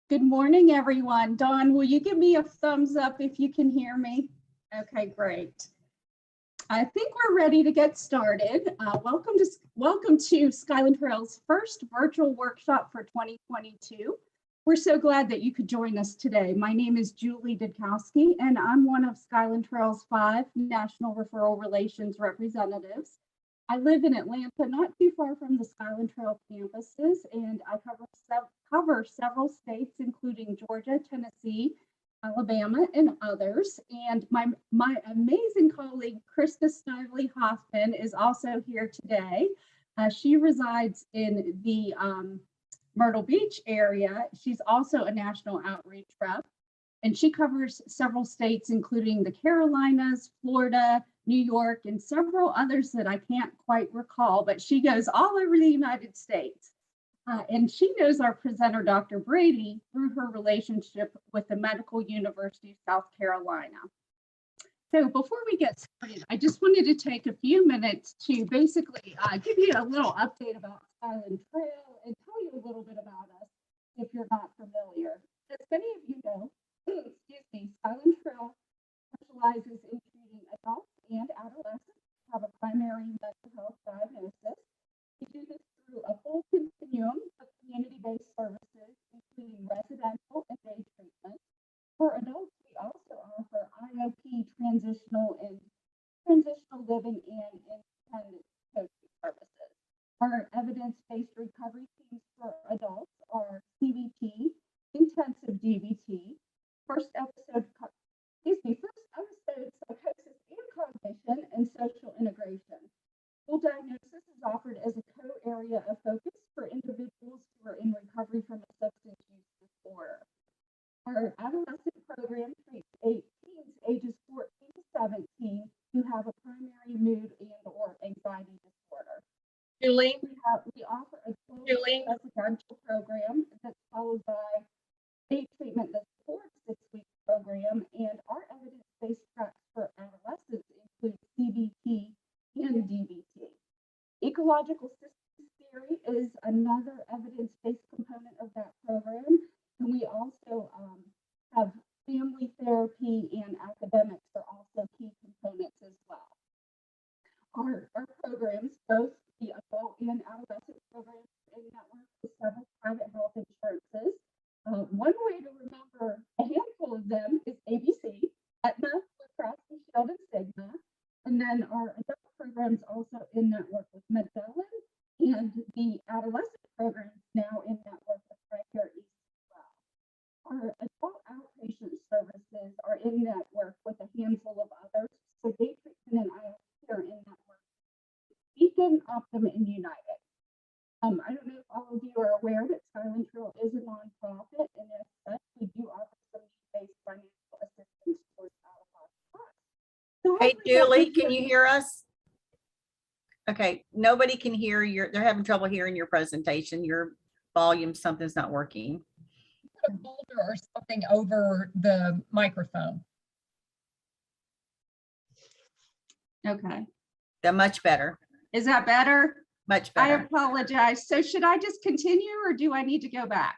Good morning, everyone. Dawn, will you give me a thumbs up if you can hear me? Okay, great. I think we're ready to get started. Welcome to Skyland Trail's first virtual workshop for 2022. We're so glad that you could join us today. My name is Julie Dudkowski, and I'm one of Skyland Trail's 5 National Referral Relations representatives. I live in Atlanta, not too far from the Skyland Trail campuses, and I cover several states, including Georgia, Tennessee, Alabama, and others. And my amazing colleague, Krista Snively Hoffman, is also here today. She resides in the Myrtle Beach area. She's also a national outreach rep, and she covers several states, including the Carolinas, Florida, New York, and several others that I can't quite recall, but she goes all over the United States. And she knows our presenter, Dr. Brady, through her relationship with the Medical University of South Carolina. So before we get started, I just wanted to take a few minutes to basically give you a little update about Skyland Trail and tell you a little bit about us if you're not familiar. As many of you know, Skyland Trail specializes in treating adults and adolescents who have a primary mental health diagnosis. We do this through a full continuum of community-based services, including residential and day treatment. For adults, we also offer IOP, transitional living, and independent coaching services. Our evidence-based recovery teams for adults are CBT, intensive DBT, first episode psychosis and cognition, and social integration. Full diagnosis is offered as a co-area of focus for individuals who are in recovery from a substance use disorder. Our adolescent program treats teens ages 14 to 17 who have a primary mood and/or anxiety disorder. Julie? We offer a residential program that's followed by day treatment that's a 4 to 6 week program, and our evidence-based tracks for adolescents include CBT and DBT. Ecological systems theory is another evidence-based component of that program, and we also have family therapy and academics are also key components as well. Our programs, both the adult and adolescent programs, in network with several private health insurances. One way to remember a handful of them is ABC, Aetna, Blue Cross Blue Shield, and Stigma. And then our adult programs also in network with Methadone, and the adolescent programs now in network with TRICARE East as well. Our adult outpatient services are in network with a handful of others. So day treatment and IOP are in network with Beacon, Optum, and United. I don't know if all of you are aware that Skyland Trail is a nonprofit, and as such, we do offer some need-based financial assistance towards out-of-pocket costs. So hey, Julie, can you hear us? Okay, nobody can hear they're having trouble hearing your presentation. Your volume, something's not working. Put a folder or something over the microphone. Okay. They're much better. Is that better? Much I better. apologize. So should I just continue or do I need to go back?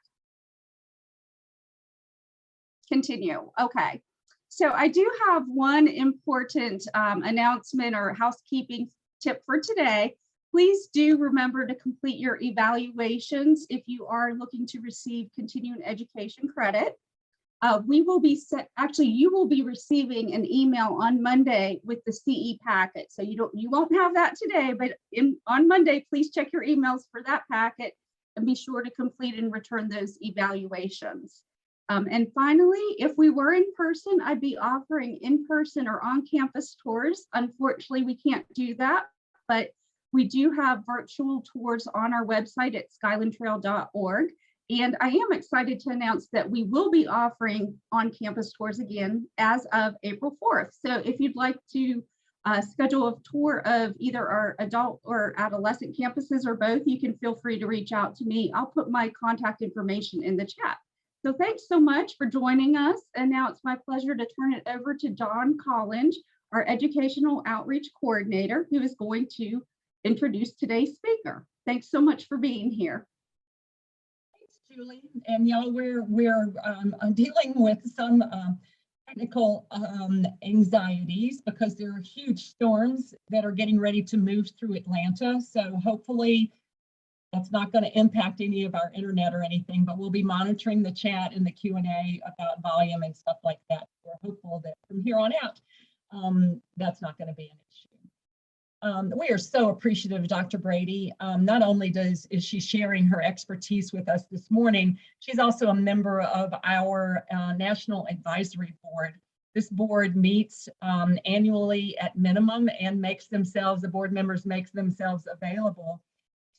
Continue. Okay. So I do have one important announcement or housekeeping tip for today. Please do remember to complete your evaluations if you are looking to receive continuing education credit. You will be receiving an email on Monday with the CE packet. So you won't have that today, but on Monday, please check your emails for that packet and be sure to complete and return those evaluations. And finally, if we were in person, I'd be offering in-person or on-campus tours. Unfortunately, we can't do that, but we do have virtual tours on our website at skylandtrail.org. And I am excited to announce that we will be offering on-campus tours again as of April 4th. So if you'd like to schedule a tour of either our adult or adolescent campuses or both, you can feel free to reach out to me. I'll put my contact information in the chat. So thanks so much for joining us. And now it's my pleasure to turn it over to Dawn Collins, our Educational Outreach Coordinator, who is going to introduce today's speaker. Thanks so much for being here. Julie. And y'all, we're dealing with some technical anxieties because there are huge storms that are getting ready to move through Atlanta. So hopefully that's not going to impact any of our internet or anything, but we'll be monitoring the chat and the Q&A about volume and stuff like that. We're hopeful that from here on out, that's not going to be an issue. We are so appreciative of Dr. Brady. Not only is she sharing her expertise with us this morning, she's also a member of our National Advisory Board. This board meets annually at minimum and the board members makes themselves available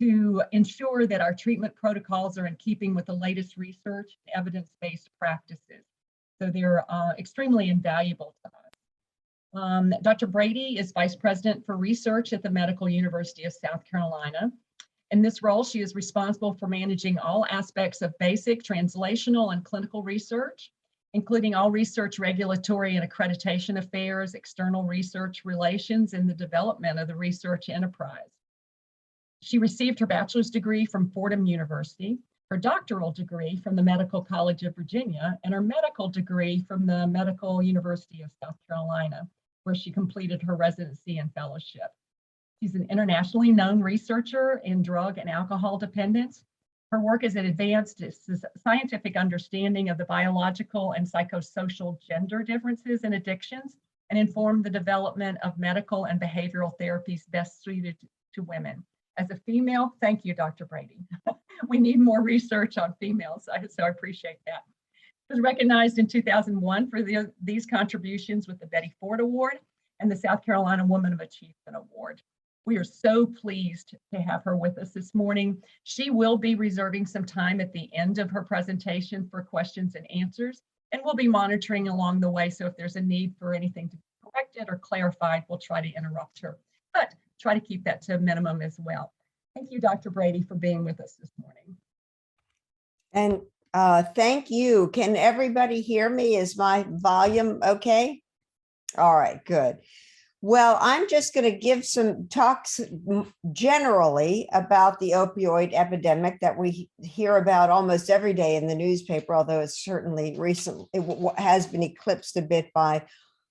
to ensure that our treatment protocols are in keeping with the latest research and evidence-based practices. So they're extremely invaluable to us. Dr. Brady is Vice President for Research at the Medical University of South Carolina. In this role, she is responsible for managing all aspects of basic, translational, and clinical research, including all research, regulatory, and accreditation affairs, external research relations, and the development of the research enterprise. She received her bachelor's degree from Fordham University, her doctoral degree from the Medical College of Virginia, and her medical degree from the Medical University of South Carolina, where she completed her residency and fellowship. She's an internationally known researcher in drug and alcohol dependence. Her work has advanced scientific understanding of the biological and psychosocial gender differences in addictions and informed the development of medical and behavioral therapies best suited to women. As a female, thank you, Dr. Brady. We need more research on females, so I appreciate that. She was recognized in 2001 for these contributions with the Betty Ford Award and the South Carolina Woman of Achievement Award. We are so pleased to have her with us this morning. She will be reserving some time at the end of her presentation for questions and answers, and we'll be monitoring along the way. So if there's a need for anything to be corrected or clarified, we'll try to interrupt her, but try to keep that to a minimum as well. Thank you, Dr. Brady, for being with us this morning. And thank you. Can everybody hear me? Is my volume okay? All right, good. Well, I'm just going to give some talks generally about the opioid epidemic that we hear about almost every day in the newspaper, although it's certainly recently, it has been eclipsed a bit by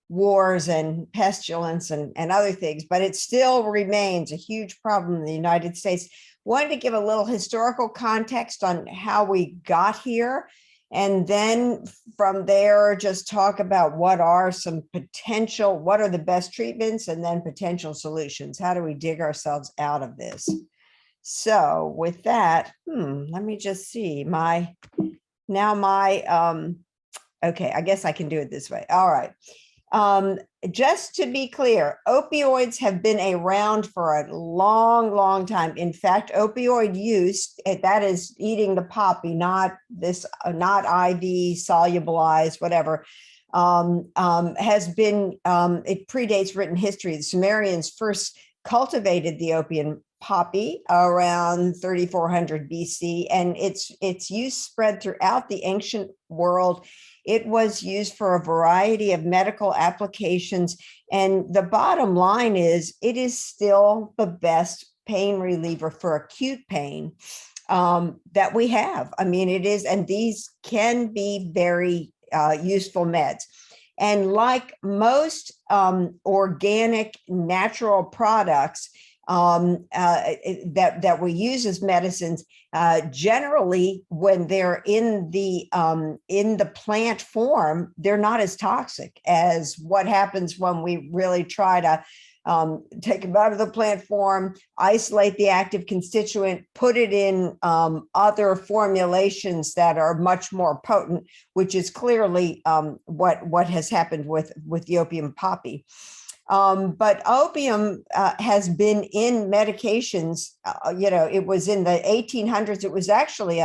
wars and pestilence and other things, but it still remains a huge problem in the United States. Wanted to give a little historical context on how we got here, and then from there, just talk about what are the best treatments, and then potential solutions. How do we dig ourselves out of this? So with that, let me just see okay, I guess I can do it this way. All right. Just to be clear, opioids have been around for a long, long time. In fact, opioid use, that is eating the poppy, not IV, solubilized, whatever, has been, it predates written history. The Sumerians first cultivated the opium poppy around 3400 BC, and its use spread throughout the ancient world. It was used for a variety of medical applications. And the bottom line is it is still the best pain reliever for acute pain that we have. I mean, it is, and these can be very useful meds. And like most organic natural products that we use as medicines, generally when they're in the plant form, they're not as toxic as what happens when we really try to take them out of the plant form, isolate the active constituent, put it in other formulations that are much more potent, which is clearly what has happened with the opium poppy. But opium has been in medications, it was in the 1800s. It was actually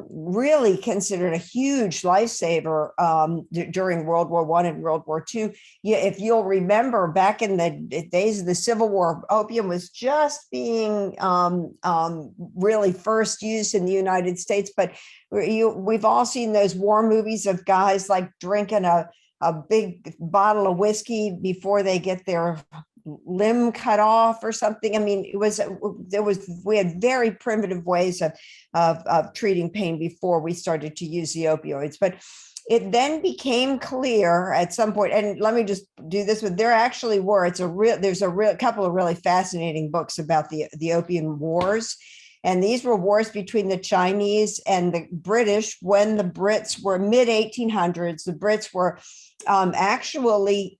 really considered a huge lifesaver during World War I and World War II. If you'll remember, back in the days of the Civil War, opium was just being really first used in the United States. But we've all seen those war movies of guys like drinking a big bottle of whiskey before they get their limb cut off or something. I mean, we had very primitive ways of treating pain before we started to use the opioids. But it then became clear at some point, and let me just do this, but there actually were, there's a couple of really fascinating books about the Opium Wars. And these were wars between the Chinese and the British when the Brits were mid 1800s. The Brits were actually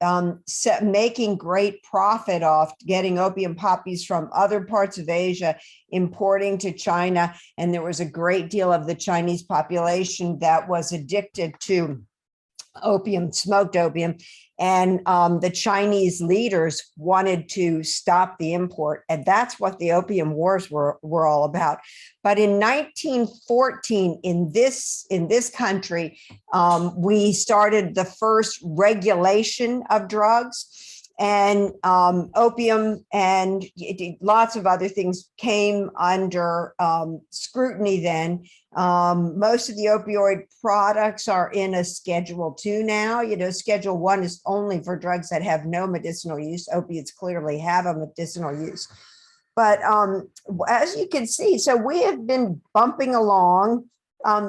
making great profit off getting opium poppies from other parts of Asia, importing to China. And there was a great deal of the Chinese population that was addicted to opium, smoked opium. And the Chinese leaders wanted to stop the import. And that's what the Opium Wars were all about. But in 1914, in this country, we started the first regulation of drugs. And opium and lots of other things came under scrutiny then. Most of the opioid products are in a Schedule II now. Schedule I is only for drugs that have no medicinal use. Opiates clearly have a medicinal use. But as you can see, so we have been bumping along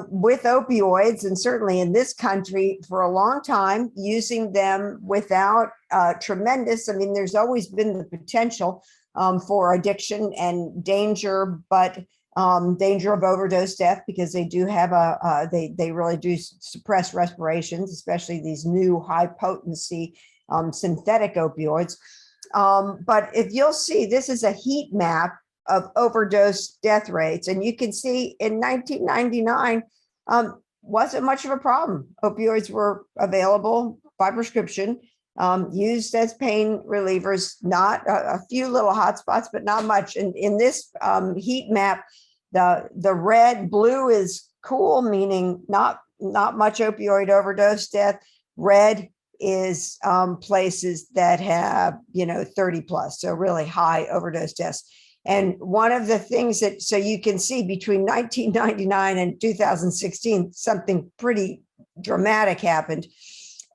with opioids, and certainly in this country for a long time, using them without tremendous, I mean, there's always been the potential for addiction and danger, but danger of overdose death, because they do have they really do suppress respirations, especially these new high potency synthetic opioids. But if you'll see, this is a heat map of overdose death rates. And you can see in 1999, wasn't much of a problem. Opioids were available by prescription, used as pain relievers, not a few little hotspots, but not much. And in this heat map, the blue is cool, meaning not much opioid overdose death. Red is places that have, 30 plus, so really high overdose deaths. And one of the things so you can see between 1999 and 2016, something pretty dramatic happened.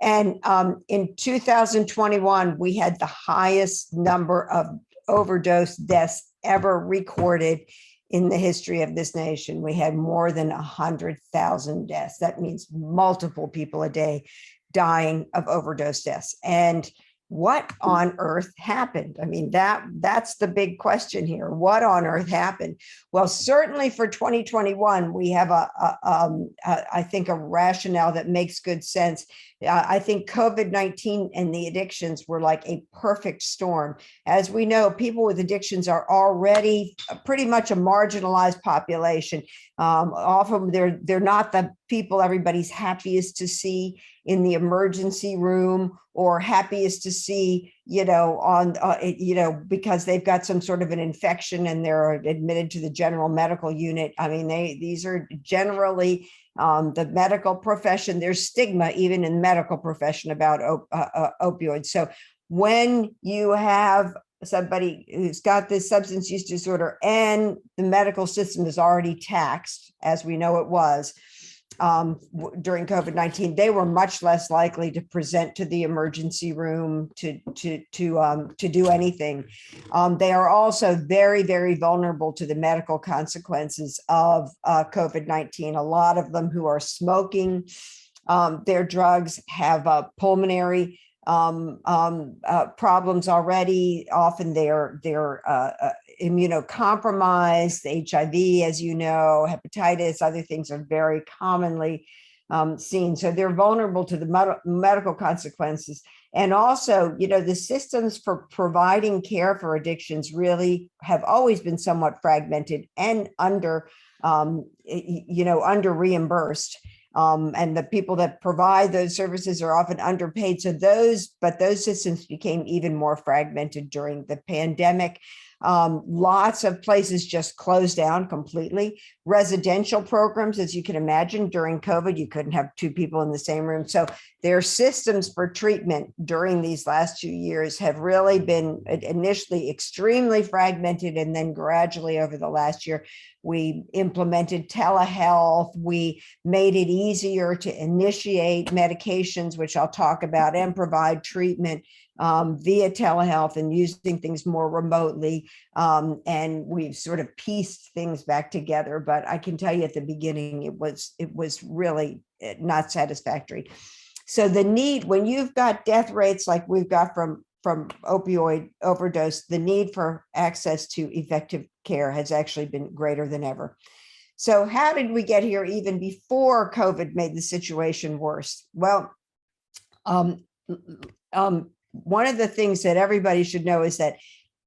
And in 2021, we had the highest number of overdose deaths ever recorded in the history of this nation. We had more than 100,000 deaths. That means multiple people a day dying of overdose deaths. And what on earth happened? I mean, that's the big question here. What on earth happened? Well, certainly for 2021, we have I think a rationale that makes good sense. I think COVID-19 and the addictions were like a perfect storm. As we know, people with addictions are already pretty much a marginalized population. Often they're not the people everybody's happiest to see in the emergency room, or happiest to see, because they've got some sort of an infection and they're admitted to the general medical unit. I mean, these are generally the medical profession. There's stigma even in the medical profession about opioids. So when you have somebody who's got this substance use disorder and the medical system is already taxed, as we know it was, during COVID-19, they were much less likely to present to the emergency room to do anything. They are also very, very vulnerable to the medical consequences of COVID-19. A lot of them who are smoking their drugs have pulmonary problems already. Often they're immunocompromised. HIV, as you know, hepatitis, other things are very commonly seen. So they're vulnerable to the medical consequences. And also, the systems for providing care for addictions really have always been somewhat fragmented and under reimbursed. And the people that provide those services are often underpaid. So those systems became even more fragmented during the pandemic. Lots of places just closed down completely. Residential programs, as you can imagine, during COVID, you couldn't have two people in the same room. So their systems for treatment during these last 2 years have really been initially extremely fragmented, and then gradually over the last year, we implemented telehealth. We made it easier to initiate medications, which I'll talk about, and provide treatment via telehealth and using things more remotely. And we've sort of pieced things back together. But I can tell you at the beginning, it was really not satisfactory. So the need, when you've got death rates like we've got from opioid overdose, the need for access to effective care has actually been greater than ever. So how did we get here even before COVID made the situation worse? Well, one of the things that everybody should know is that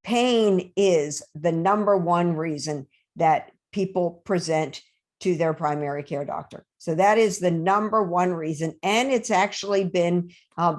pain is the number one reason that people present to their primary care doctor. So that is the number one reason. And it's actually been,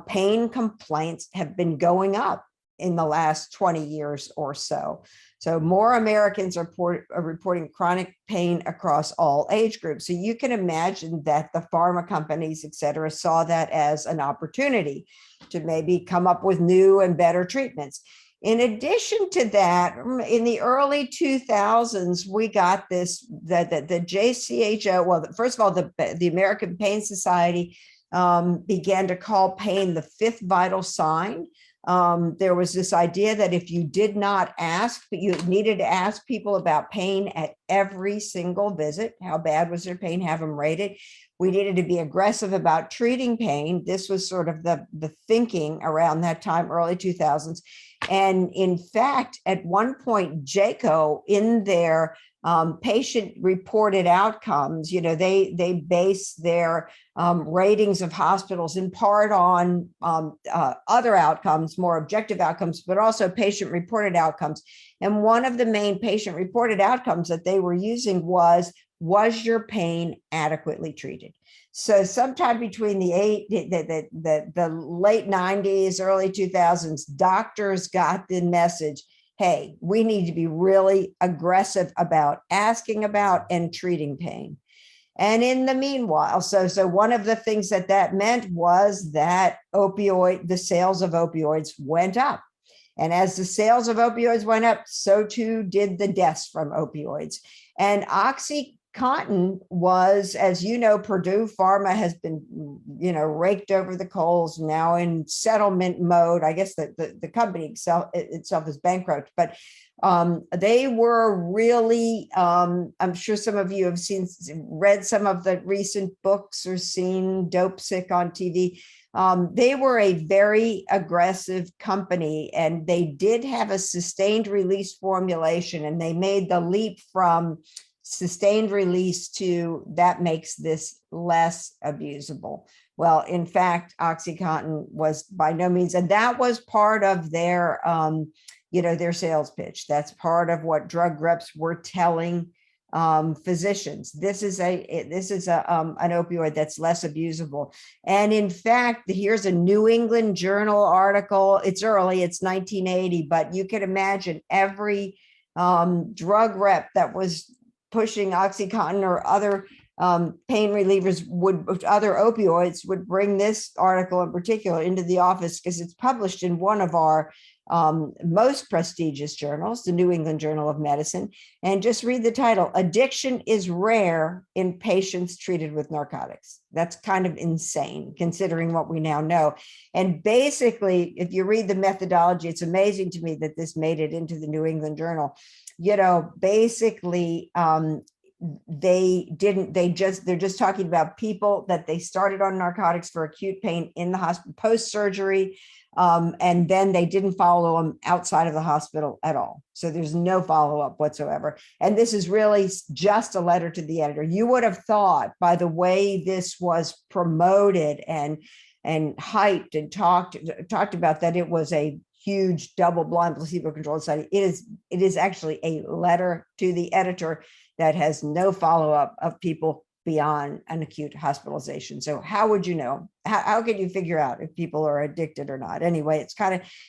pain complaints have been going up in the last 20 years or so. So more Americans are reporting chronic pain across all age groups. So you can imagine that the pharma companies, et cetera, saw that as an opportunity to maybe come up with new and better treatments. In addition to that, in the early 2000s, we got this, the JCHO, well, first of all, the American Pain Society began to call pain the fifth vital sign. There was this idea that if you did not ask, but you needed to ask people about pain at every single visit, how bad was their pain, have them rated. We needed to be aggressive about treating pain. This was sort of the thinking around that time, early 2000s. And in fact, at one point, JCAHO in their patient reported outcomes, they base their ratings of hospitals in part on other outcomes, more objective outcomes, but also patient reported outcomes. And one of the main patient reported outcomes that they were using was your pain adequately treated? So sometime between the late 90s, early 2000s, doctors got the message, hey, we need to be really aggressive about asking about and treating pain. And in the meanwhile, so one of the things that meant was that the sales of opioids went up. And as the sales of opioids went up, so too did the deaths from opioids. And Oxycontin was, as you know, Purdue Pharma has been, raked over the coals, now in settlement mode. I guess the company itself is bankrupt, but they were really, I'm sure some of you have read some of the recent books or seen Dope Sick on TV. They were a very aggressive company, and they did have a sustained release formulation, and they made the leap from sustained release to that makes this less abusable. Well, in fact, Oxycontin was by no means, and that was part of their, their sales pitch. That's part of what drug reps were telling physicians. This is an opioid that's less abusable. And in fact, here's a New England Journal article. It's early, it's 1980, but you can imagine every drug rep that was pushing Oxycontin or other pain relievers other opioids would bring this article in particular into the office because it's published in one of our most prestigious journals, the New England Journal of Medicine. And just read the title, Addiction is Rare in Patients Treated with Narcotics. That's kind of insane considering what we now know. And basically, if you read the methodology, it's amazing to me that this made it into the New England Journal. Basically, they're just talking about people that they started on narcotics for acute pain in the hospital post-surgery, and then they didn't follow them outside of the hospital at all. So there's no follow-up whatsoever. And this is really just a letter to the editor. You would have thought by the way this was promoted and hyped and talked about that it was a huge double-blind placebo-controlled study. It is actually a letter to the editor that has no follow-up of people beyond an acute hospitalization. So how would you know? How can you figure out if people are addicted or not? Anyway,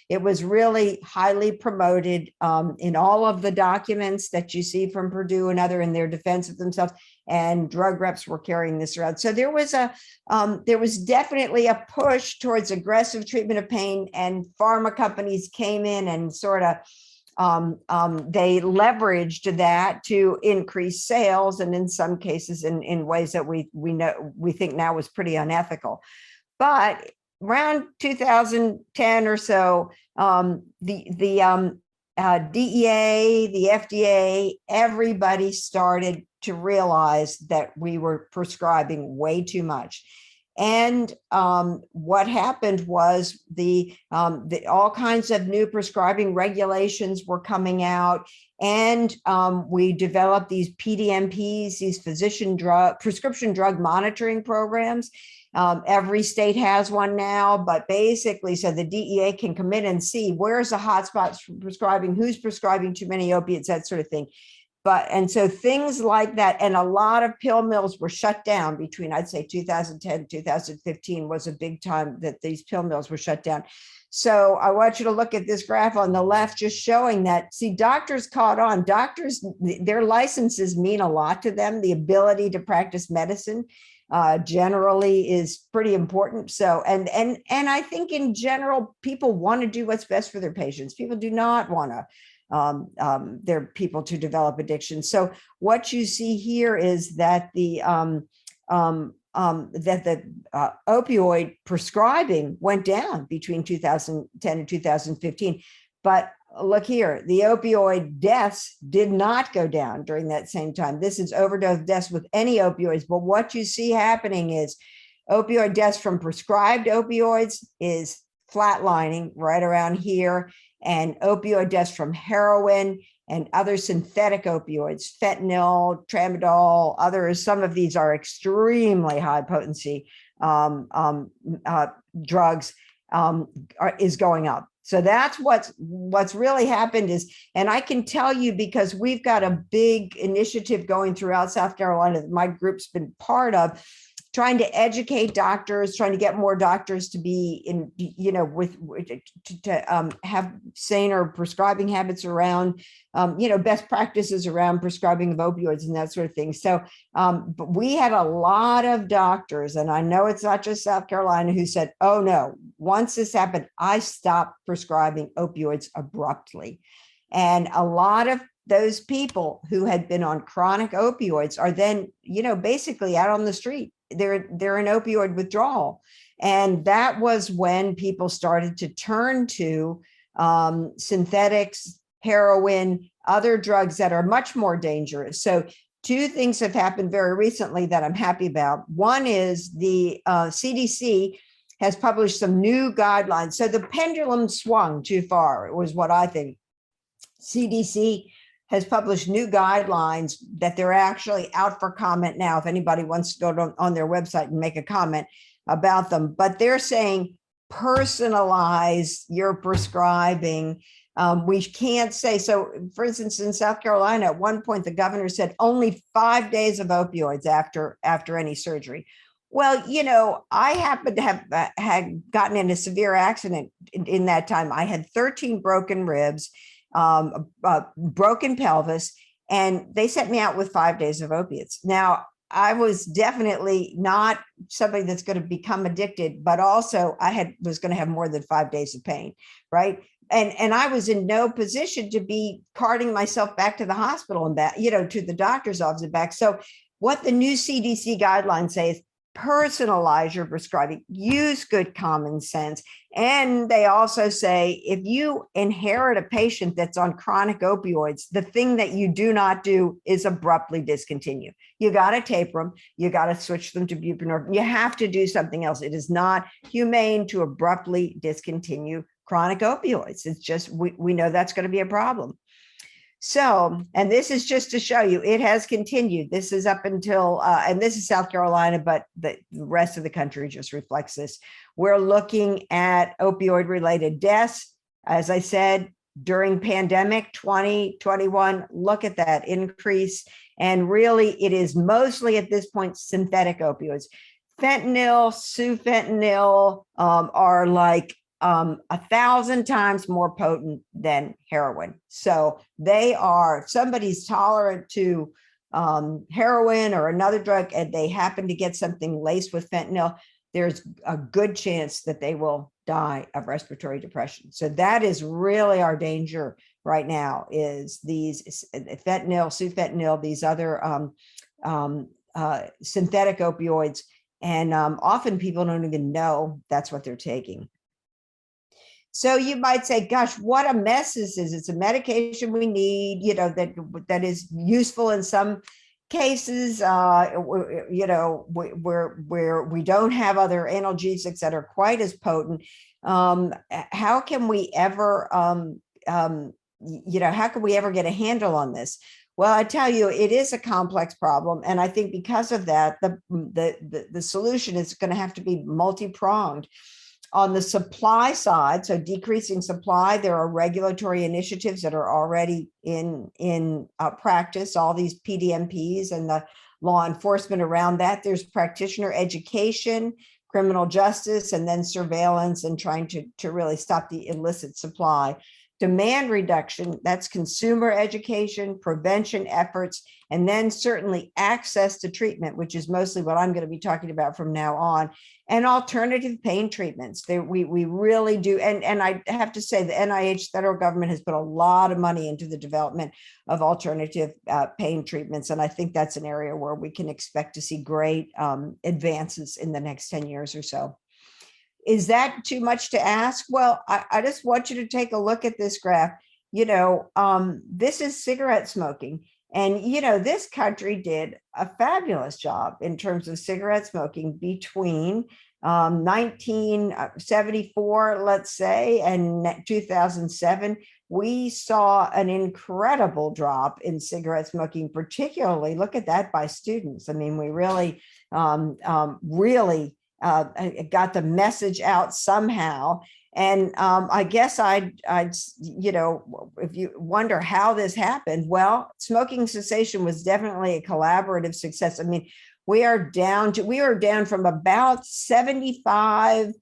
it was really highly promoted in all of the documents that you see from Purdue and other in their defense of themselves, and drug reps were carrying this around. So there was definitely a push towards aggressive treatment of pain, and pharma companies came in and sort of they leveraged that to increase sales, and in some cases in ways that we think now was pretty unethical. But around 2010 or so, the DEA, the FDA, everybody started to realize that we were prescribing way too much. And what happened was the all kinds of new prescribing regulations were coming out, and we developed these PDMPs, these prescription drug monitoring programs. Every state has one now, but basically, so the DEA can come in and see where's the hotspots for prescribing, who's prescribing too many opiates, that sort of thing. And so things like that, and a lot of pill mills were shut down between, I'd say 2010, 2015 was a big time that these pill mills were shut down. So I want you to look at this graph on the left, just showing that, see, doctors caught on. Doctors, their licenses mean a lot to them. The ability to practice medicine generally is pretty important. So, and I think in general, people want to do what's best for their patients. People do not want to their people to develop addiction. So what you see here is that the opioid prescribing went down between 2010 and 2015. But look here, the opioid deaths did not go down during that same time. This is overdose deaths with any opioids. But what you see happening is opioid deaths from prescribed opioids is flatlining right around here, and opioid deaths from heroin and other synthetic opioids, fentanyl, tramadol, others, some of these are extremely high potency drugs, is going up. So that's what's really happened is, and I can tell you because we've got a big initiative going throughout South Carolina that my group's been part of, trying to educate doctors, trying to get more doctors to be in, have saner prescribing habits around, best practices around prescribing of opioids and that sort of thing. So, but we had a lot of doctors, and I know it's not just South Carolina, who said, oh no, once this happened, I stopped prescribing opioids abruptly. And a lot of those people who had been on chronic opioids are then, basically out on the street. They're in opioid withdrawal. And that was when people started to turn to synthetics, heroin, other drugs that are much more dangerous. So two things have happened very recently that I'm happy about. One is the CDC has published some new guidelines. So the pendulum swung too far, it was what I think. CDC has published new guidelines that they're actually out for comment now, if anybody wants to go on their website and make a comment about them. But they're saying personalize your prescribing. We can't say, so for instance, in South Carolina, at one point, the governor said only 5 days of opioids after any surgery. Well, I happened to have had gotten in a severe accident in that time. I had 13 broken ribs, broken pelvis, and they sent me out with 5 days of opiates. Now, I was definitely not somebody that's going to become addicted, but also I was going to have more than 5 days of pain, right? And I was in no position to be carting myself back to the hospital and back, to the doctor's office and back. So what the new CDC guidelines say is personalize your prescribing, use good common sense. And they also say, if you inherit a patient that's on chronic opioids, the thing that you do not do is abruptly discontinue. You got to taper them. You got to switch them to buprenorphine. You have to do something else. It is not humane to abruptly discontinue chronic opioids. It's just, we know that's going to be a problem. So, and this is just to show you, it has continued. This is up until, and this is South Carolina, but the rest of the country just reflects this. We're looking at opioid related deaths. As I said, during pandemic 2021, look at that increase. And really, it is mostly at this point synthetic opioids. Fentanyl, sufentanil are like 1,000 times more potent than heroin. So they are, somebody's tolerant to heroin or another drug, and they happen to get something laced with fentanyl, there's a good chance that they will die of respiratory depression. So that is really our danger right now, is these fentanyl, sufentanil, these other synthetic opioids. And often people don't even know that's what they're taking. So you might say, gosh, what a mess this is. It's a medication we need, you know, that is useful in some cases, you know, where we don't have other analgesics that are quite as potent. How can we ever, you know, how can we ever get a handle on this? Well, I tell you, it is a complex problem. And I think because of that, the solution is going to have to be multi-pronged. On the supply side, so decreasing supply, there are regulatory initiatives that are already in practice, all these PDMPs and the law enforcement around that. There's practitioner education, criminal justice, and then surveillance and trying to really stop the illicit supply. Demand reduction, that's consumer education, prevention efforts, and then certainly access to treatment, which is mostly what I'm going to be talking about from now on, and alternative pain treatments. We really do. And I have to say the NIH, federal government, has put a lot of money into the development of alternative pain treatments. And I think that's an area where we can expect to see great advances in the next 10 years or so. Is that too much to ask? Well, I just want you to take a look at this graph. You know, this is cigarette smoking. And, you know, this country did a fabulous job in terms of cigarette smoking between 1974, let's say, and 2007. We saw an incredible drop in cigarette smoking, particularly, look at that, by students. I mean, we really, really got the message out somehow. And I guess I'd, you know, if you wonder how this happened, well, smoking cessation was definitely a collaborative success. I mean, we are down from about 75%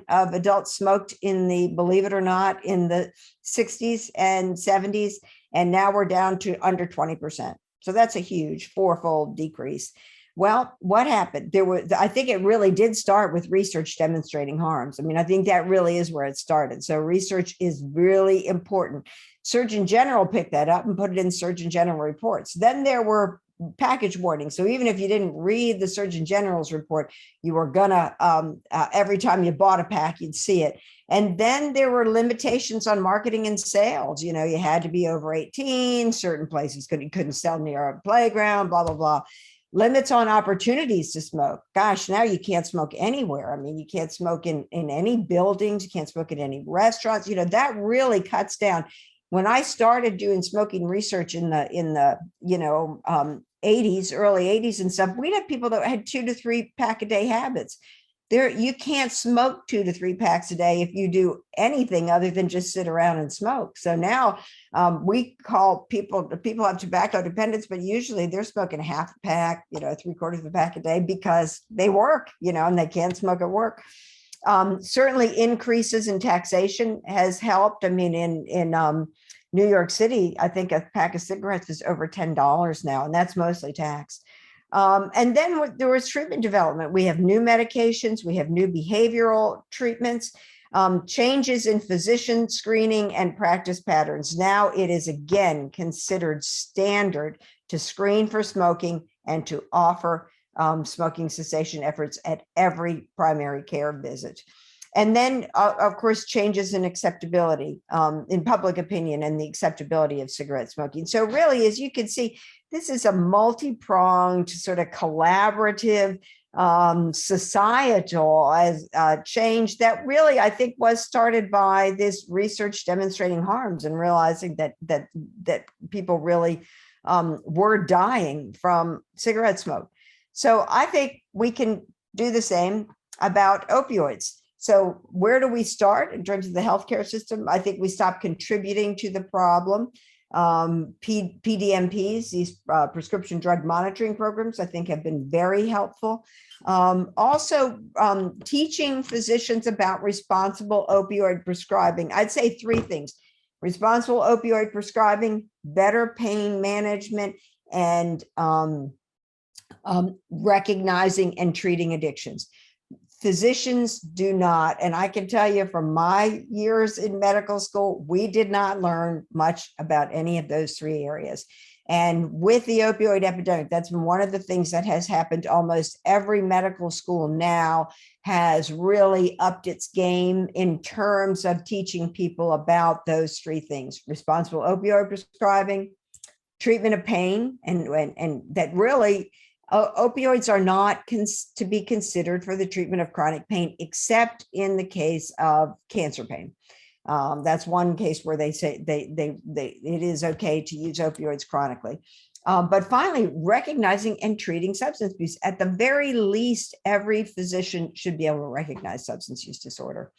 of adults smoked in the, believe it or not, in the 60s and 70s. And now we're down to under 20%. So that's a huge fourfold decrease. Well, what happened? I think it really did start with research demonstrating harms. I mean, I think that really is where it started. So research is really important. Surgeon General picked that up and put it in Surgeon General reports. Then there were package warnings. So even if you didn't read the Surgeon General's report, you were gonna, every time you bought a pack, you'd see it. And then there were limitations on marketing and sales. You know, you had to be over 18, certain places couldn't sell near a playground, blah, blah, blah. Limits on opportunities to smoke. Gosh, now you can't smoke anywhere. I mean, you can't smoke in any buildings. You can't smoke in any restaurants. You know, that really cuts down. When I started doing smoking research in the you know, 80s, early 80s and stuff, we'd have people that had 2 to 3 pack a day habits. There, you can't smoke 2 to 3 packs a day if you do anything other than just sit around and smoke. So now we call people have tobacco dependence, but usually they're smoking half a pack, you know, 3/4 of a pack a day because they work, you know, and they can't smoke at work. Certainly increases in taxation has helped. I mean, in New York City, I think a pack of cigarettes is over $10 now, and that's mostly taxed. And then there was treatment development. We have new medications, we have new behavioral treatments, changes in physician screening and practice patterns. Now it is again considered standard to screen for smoking and to offer smoking cessation efforts at every primary care visit. And then, of course, changes in acceptability in public opinion and the acceptability of cigarette smoking. So really, as you can see, this is a multi-pronged sort of collaborative societal change that really, I think, was started by this research demonstrating harms and realizing that people really were dying from cigarette smoke. So I think we can do the same about opioids. So where do we start in terms of the healthcare system? I think we stop contributing to the problem. PDMPs, these prescription drug monitoring programs, I think have been very helpful. Also, teaching physicians about responsible opioid prescribing. I'd say three things: responsible opioid prescribing, better pain management, and recognizing and treating addictions. Physicians do not, and I can tell you from my years in medical school, we did not learn much about any of those three areas. And with the opioid epidemic, that's been one of the things that has happened. Almost every medical school now has really upped its game in terms of teaching people about those three things: responsible opioid prescribing, treatment of pain, and that really opioids are not to be considered for the treatment of chronic pain, except in the case of cancer pain. That's one case where they say it is okay to use opioids chronically. But finally, recognizing and treating substance abuse. At the very least, every physician should be able to recognize substance use disorder.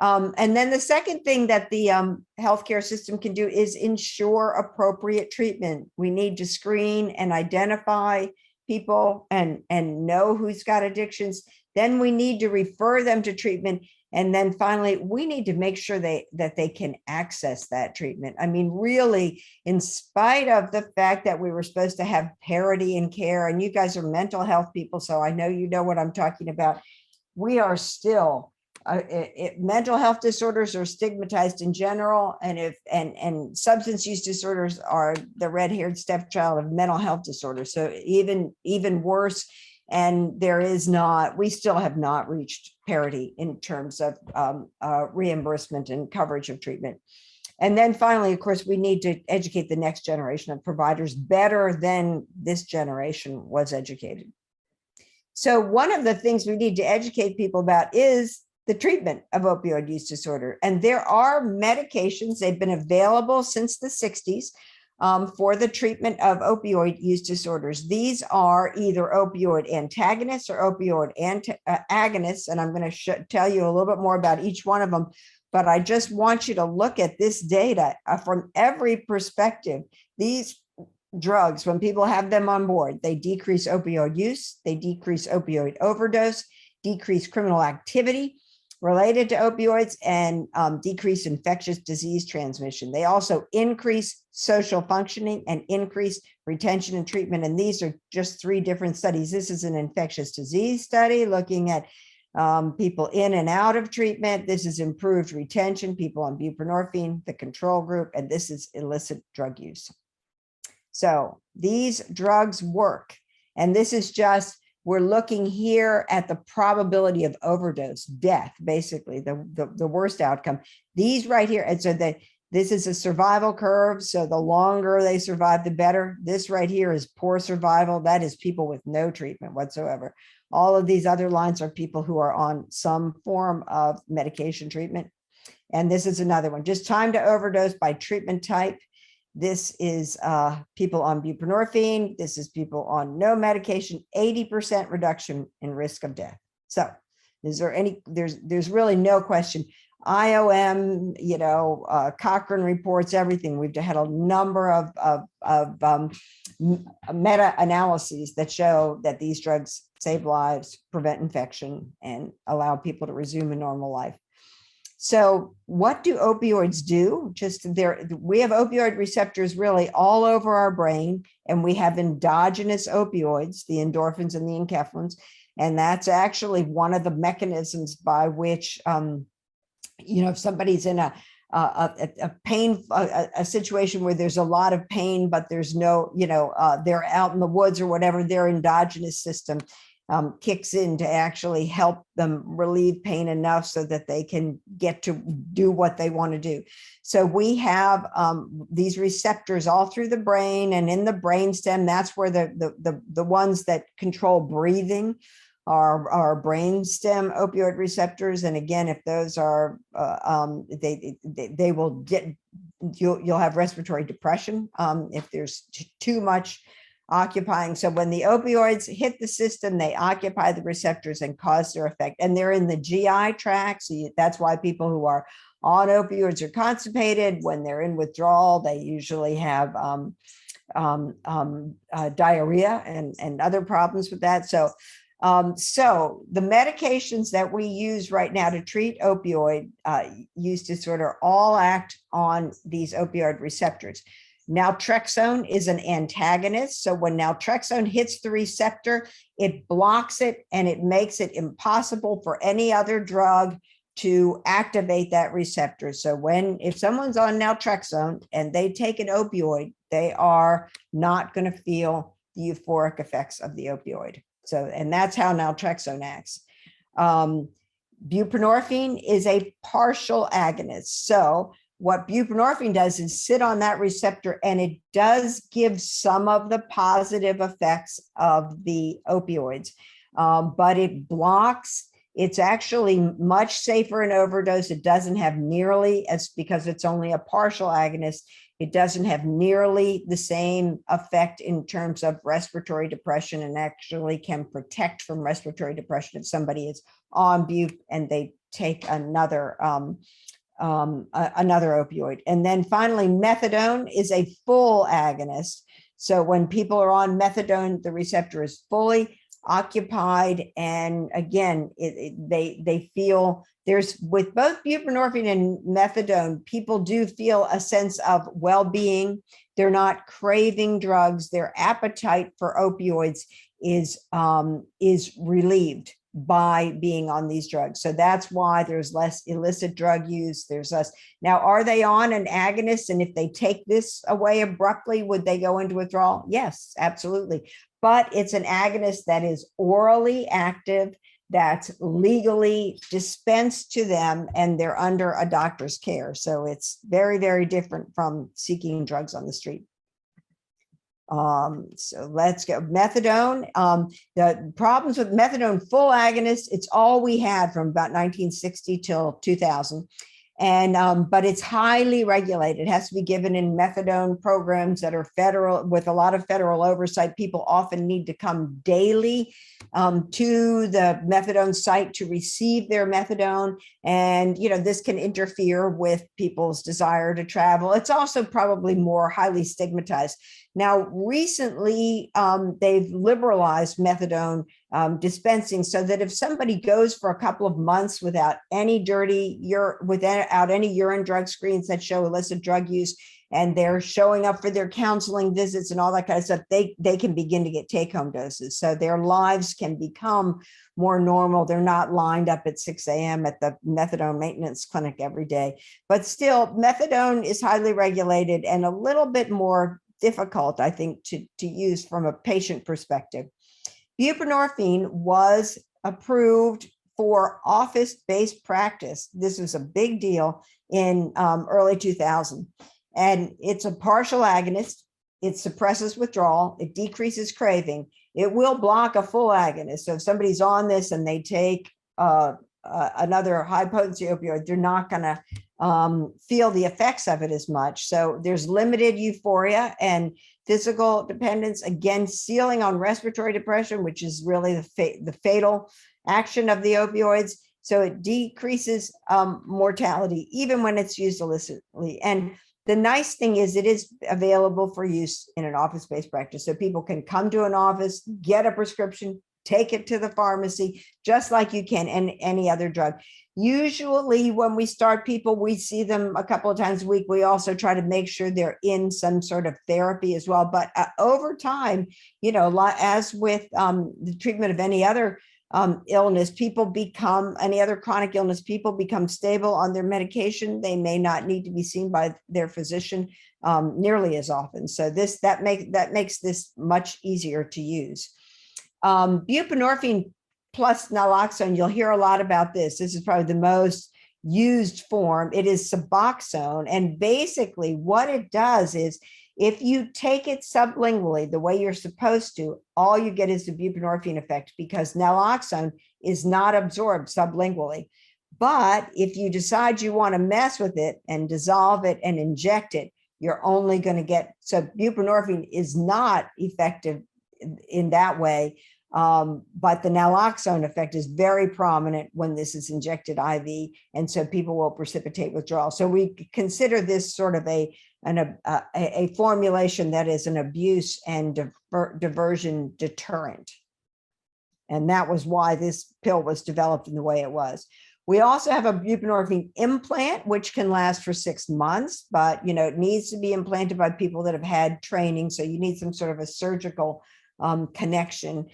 And then the second thing that the healthcare system can do is ensure appropriate treatment. We need to screen and identify people and know who's got addictions. Then we need to refer them to treatment. And then finally, we need to make sure that they can access that treatment. I mean, really, in spite of the fact that we were supposed to have parity in care, and you guys are mental health people, so I know you know what I'm talking about, we are still mental health disorders are stigmatized in general, and substance use disorders are the red-haired stepchild of mental health disorders. So even worse. And we still have not reached parity in terms of reimbursement and coverage of treatment. And then finally, of course, we need to educate the next generation of providers better than this generation was educated. So one of the things we need to educate people about is the treatment of opioid use disorder. And there are medications, they've been available since the 60s for the treatment of opioid use disorders. These are either opioid antagonists or opioid agonists. And I'm going to tell you a little bit more about each one of them. But I just want you to look at this data from every perspective. These drugs, when people have them on board, they decrease opioid use, they decrease opioid overdose, decrease criminal activity related to opioids, and decrease infectious disease transmission. They also increase social functioning and increase retention and treatment. And these are just three different studies. This is an infectious disease study looking at people in and out of treatment. This is improved retention, people on buprenorphine, the control group, and this is illicit drug use. So these drugs work. And this is just, we're looking here at the probability of overdose death, basically the worst outcome. These right here, and so this is a survival curve. So the longer they survive, the better. This right here is poor survival. That is people with no treatment whatsoever. All of these other lines are people who are on some form of medication treatment. And this is another one, just time to overdose by treatment type. This is people on buprenorphine. This is people on no medication, 80% reduction in risk of death. So is there any, there's really no question. IOM, Cochrane reports, everything. We've had a number of meta-analyses that show that these drugs save lives, prevent infection, and allow people to resume a normal life. So what do opioids do? We have opioid receptors really all over our brain, and we have endogenous opioids, the endorphins and the enkephalins. And that's actually one of the mechanisms by which, if somebody's in a situation where there's a lot of pain, but there's no, they're out in the woods or whatever, their endogenous system kicks in to actually help them relieve pain enough so that they can get to do what they want to do. So we have these receptors all through the brain and in the brainstem. That's where the ones that control breathing are brainstem opioid receptors. And again, if those are, they will get, you'll have respiratory depression if there's too much occupying. So when the opioids hit the system, they occupy the receptors and cause their effect. And they're in the GI tract. So that's why people who are on opioids are constipated. When they're in withdrawal, they usually have diarrhea and other problems with that. So the medications that we use right now to treat opioid use disorder all act on these opioid receptors. Naltrexone is an antagonist. So when naltrexone hits the receptor, it blocks it and it makes it impossible for any other drug to activate that receptor. So if someone's on naltrexone and they take an opioid, they are not going to feel the euphoric effects of the opioid. So, and that's how naltrexone acts. Buprenorphine is a partial agonist. So what buprenorphine does is sit on that receptor, and it does give some of the positive effects of the opioids, but it blocks. It's actually much safer in overdose. It doesn't have nearly because it's only a partial agonist. It doesn't have nearly the same effect in terms of respiratory depression, and actually can protect from respiratory depression if somebody is on bup and they take another opioid. And then finally, methadone is a full agonist. So when people are on methadone, the receptor is fully occupied. And again, they feel with both buprenorphine and methadone, people do feel a sense of well-being. They're not craving drugs. Their appetite for opioids is relieved by being on these drugs. So that's why there's less illicit drug use. There's less. Now, are they on an agonist? And if they take this away abruptly, would they go into withdrawal? Yes, absolutely. But it's an agonist that is orally active, that's legally dispensed to them, and they're under a doctor's care. So it's very, very different from seeking drugs on the street. So let's go. Methadone. The problems with methadone full agonist, it's all we had from about 1960 till 2000. And but it's highly regulated. It has to be given in methadone programs that are federal, with a lot of federal oversight. People often need to come daily to the methadone site to receive their methadone. And, this can interfere with people's desire to travel. It's also probably more highly stigmatized. Now, recently, they've liberalized methadone dispensing, so that if somebody goes for a couple of months without any without any urine drug screens that show illicit drug use, and they're showing up for their counseling visits and all that kind of stuff, they can begin to get take-home doses. So their lives can become more normal. They're not lined up at 6 a.m. at the methadone maintenance clinic every day. But still, methadone is highly regulated and a little bit more difficult, I think, to use from a patient perspective. Buprenorphine was approved for office-based practice. This was a big deal in early 2000. And it's a partial agonist. It suppresses withdrawal. It decreases craving. It will block a full agonist. So if somebody's on this and they take another high potency opioid, they're not going to feel the effects of it as much. So there's limited euphoria and physical dependence, again, ceiling on respiratory depression, which is really the fatal action of the opioids. So it decreases mortality, even when it's used illicitly. And the nice thing is it is available for use in an office-based practice. So people can come to an office, get a prescription, take it to the pharmacy, just like you can any other drug. Usually when we start people, we see them a couple of times a week. We also try to make sure they're in some sort of therapy as well. But over time, as with the treatment of any other illness, any other chronic illness, people become stable on their medication. They may not need to be seen by their physician nearly as often. So that makes this much easier to use. Buprenorphine plus naloxone, you'll hear a lot about this. This is probably the most used form. It is Suboxone. And basically what it does is, if you take it sublingually the way you're supposed to, all you get is the buprenorphine effect, because naloxone is not absorbed sublingually. But if you decide you want to mess with it and dissolve it and inject it, you're only going to get, so buprenorphine is not effective in that way. But the naloxone effect is very prominent when this is injected IV. And so people will precipitate withdrawal. So we consider this sort of a formulation that is an abuse and diversion deterrent. And that was why this pill was developed in the way it was. We also have a buprenorphine implant, which can last for 6 months, but it needs to be implanted by people that have had training. So you need some sort of a surgical connection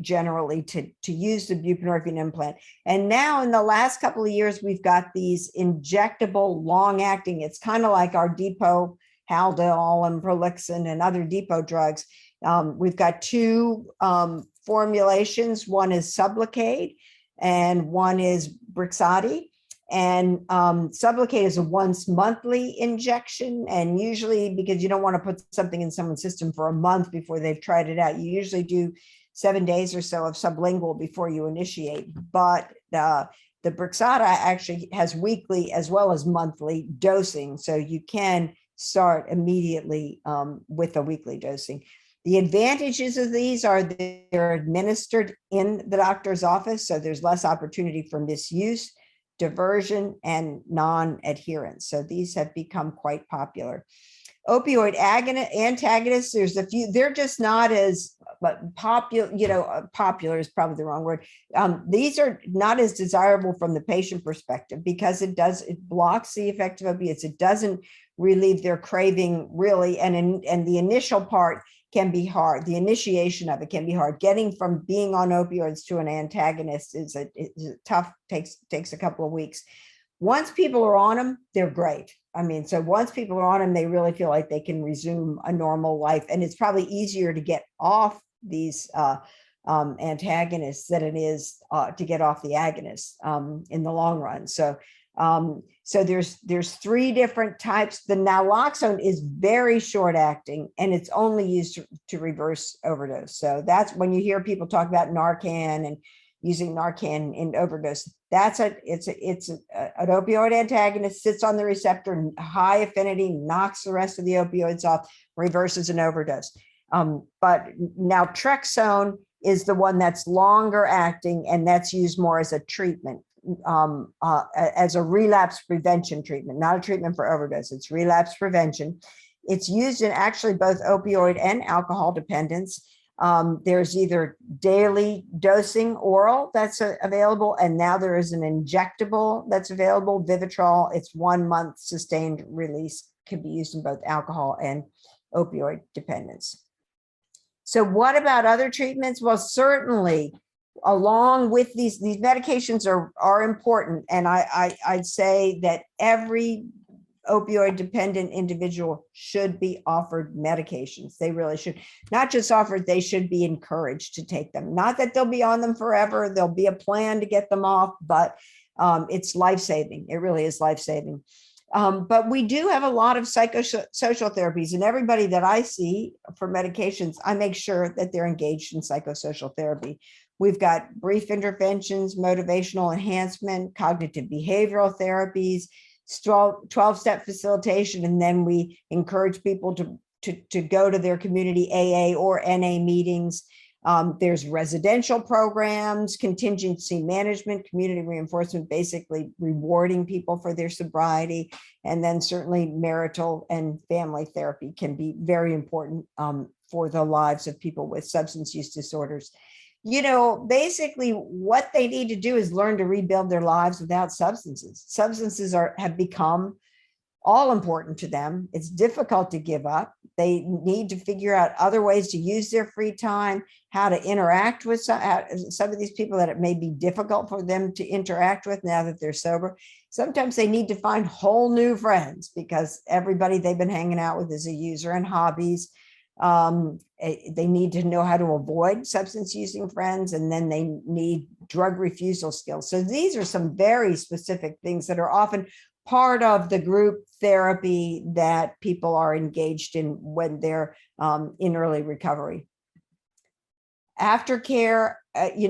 generally to use the buprenorphine implant. And now in the last couple of years, we've got these injectable long-acting, it's kind of like our depot Haldol and Prolixin and other depot drugs. We've got 2 formulations. One is Sublocade and one is Brixadi. And Sublocade is a once monthly injection. And usually, because you don't want to put something in someone's system for a month before they've tried it out, you usually do 7 days or so of sublingual before you initiate. But the Brixadi actually has weekly as well as monthly dosing. So you can start immediately with a weekly dosing. The advantages of these are they're administered in the doctor's office, so there's less opportunity for misuse, diversion, and non-adherence. So these have become quite popular. Opioid antagonists, there's a few, they're just not as popular, popular is probably the wrong word. These are not as desirable from the patient perspective because it blocks the effect of opiates. It doesn't relieve their craving really. And the initial part can be hard. The initiation of it can be hard. Getting from being on opioids to an antagonist is tough, takes a couple of weeks. Once people are on them, they're great. I mean, so once people are on them, they really feel like they can resume a normal life. And it's probably easier to get off these antagonists than it is to get off the agonists in the long run. So there's 3 different types. The naloxone is very short acting and it's only used to reverse overdose. So that's when you hear people talk about Narcan and using Narcan in overdose. It's an opioid antagonist, sits on the receptor, high affinity, knocks the rest of the opioids off, reverses an overdose. But naltrexone is the one that's longer acting, and that's used more as a treatment, as a relapse prevention treatment, not a treatment for overdose. It's relapse prevention. It's used in actually both opioid and alcohol dependence. There's either daily dosing oral that's available, and now there is an injectable that's available, Vivitrol. It's 1 month sustained release, can be used in both alcohol and opioid dependence. So what about other treatments? Well, certainly along with these medications are important. And I'd say that every opioid dependent individual should be offered medications. They really should, not just offered, they should be encouraged to take them. Not that they'll be on them forever. There'll be a plan to get them off, but it's life-saving. It really is life-saving. But we do have a lot of psychosocial therapies, and everybody that I see for medications, I make sure that they're engaged in psychosocial therapy. We've got brief interventions, motivational enhancement, cognitive behavioral therapies, 12-step facilitation, and then we encourage people to go to their community AA or NA meetings. There's residential programs, contingency management, community reinforcement, basically rewarding people for their sobriety. And then certainly marital and family therapy can be very important for the lives of people with substance use disorders. Basically what they need to do is learn to rebuild their lives without substances. Substances have become all important to them. It's difficult to give up. They need to figure out other ways to use their free time, how to interact with some of these people that it may be difficult for them to interact with now that they're sober. Sometimes they need to find whole new friends because everybody they've been hanging out with is a user, and hobbies. They need to know how to avoid substance using friends, and then they need drug refusal skills. So these are some very specific things that are often part of the group therapy that people are engaged in when they're in early recovery. Aftercare you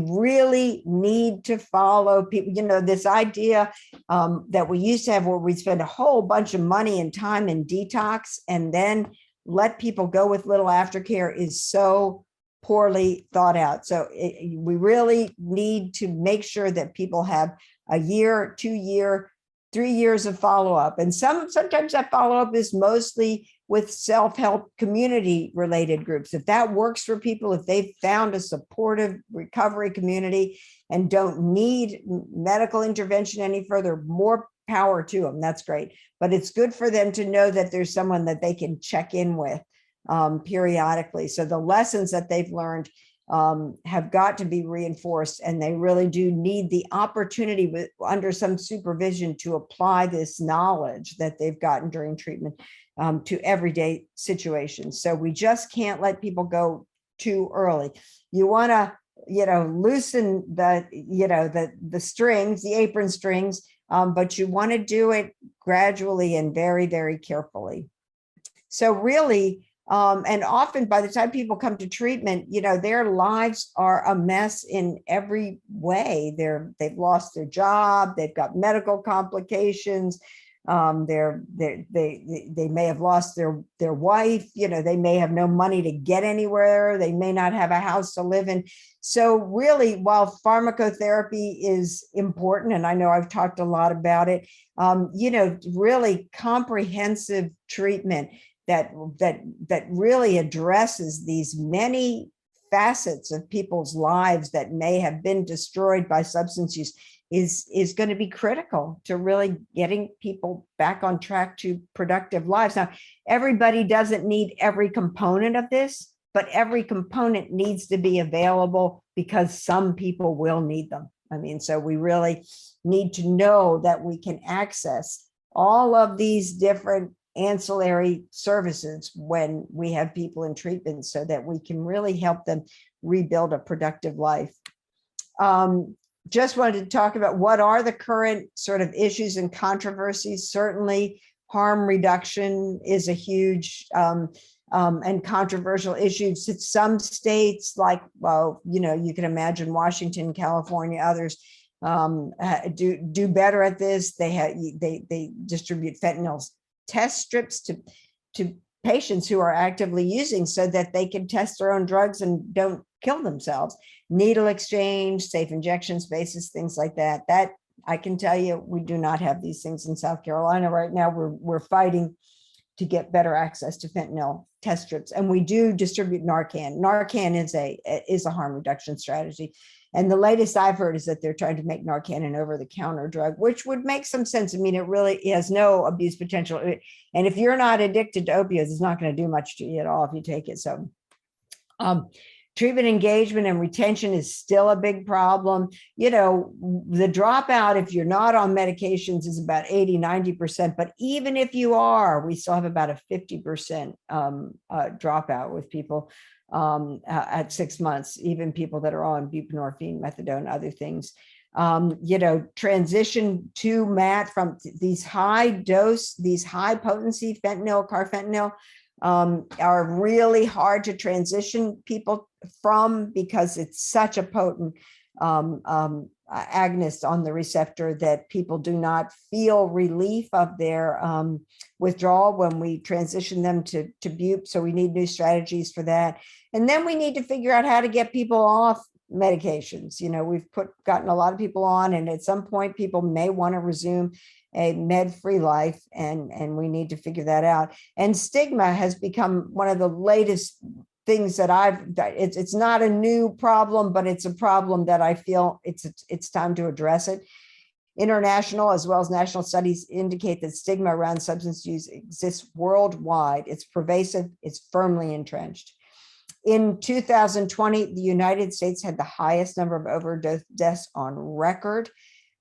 really need to follow people. This idea that we used to have where we'd spend a whole bunch of money and time in detox and then let people go with little aftercare is so poorly thought out. So we really need to make sure that people have a year, 2 year, 3 years of follow-up. And sometimes that follow-up is mostly with self-help community related groups. If that works for people, if they've found a supportive recovery community and don't need medical intervention any further, more power to them. That's great. But it's good for them to know that there's someone that they can check in with periodically. So the lessons that they've learned have got to be reinforced, and they really do need the opportunity under some supervision to apply this knowledge that they've gotten during treatment to everyday situations. So we just can't let people go too early. You want to, loosen the strings, the apron strings, but you want to do it gradually and very, very carefully. So really, and often by the time people come to treatment, their lives are a mess in every way. They've lost their job, they've got medical complications, they may have lost their wife, they may have no money to get anywhere, they may not have a house to live in. So really, while pharmacotherapy is important, and I know I've talked a lot about it, really comprehensive treatment that really addresses these many facets of people's lives that may have been destroyed by substance use is going to be critical to really getting people back on track to productive lives. Now, everybody doesn't need every component of this, but every component needs to be available because some people will need them. So we really need to know that we can access all of these different ancillary services when we have people in treatment so that we can really help them rebuild a productive life. Just wanted to talk about what are the current sort of issues and controversies. Certainly harm reduction is a huge and controversial issue. Some states like, you can imagine Washington, California, others do better at this. They distribute fentanyl test strips to patients who are actively using so that they can test their own drugs and don't kill themselves. Needle exchange, safe injection spaces, things like that. That I can tell you, we do not have these things in South Carolina right now. We're fighting to get better access to fentanyl test strips, and we do distribute Narcan. Narcan is a harm reduction strategy. And the latest I've heard is that they're trying to make Narcan an over-the-counter drug, which would make some sense. It really has no abuse potential. And if you're not addicted to opioids, it's not going to do much to you at all if you take it. So treatment engagement and retention is still a big problem. The dropout, if you're not on medications, is about 80-90%. But even if you are, we still have about a 50% dropout with people at 6 months, even people that are on buprenorphine, methadone, other things. Transition to MAT from these high dose, these high potency fentanyl, carfentanil, are really hard to transition people from because it's such a potent agonist on the receptor that people do not feel relief of their withdrawal when we transition them to bup. So we need new strategies for that. And then we need to figure out how to get people off medications. We've gotten a lot of people on, and at some point people may want to resume a med-free life, and we need to figure that out. And stigma has become one of the latest things that it's not a new problem, but it's a problem that I feel it's time to address it. International as well as national studies indicate that stigma around substance use exists worldwide. It's pervasive, it's firmly entrenched. In 2020, the United States had the highest number of overdose deaths on record.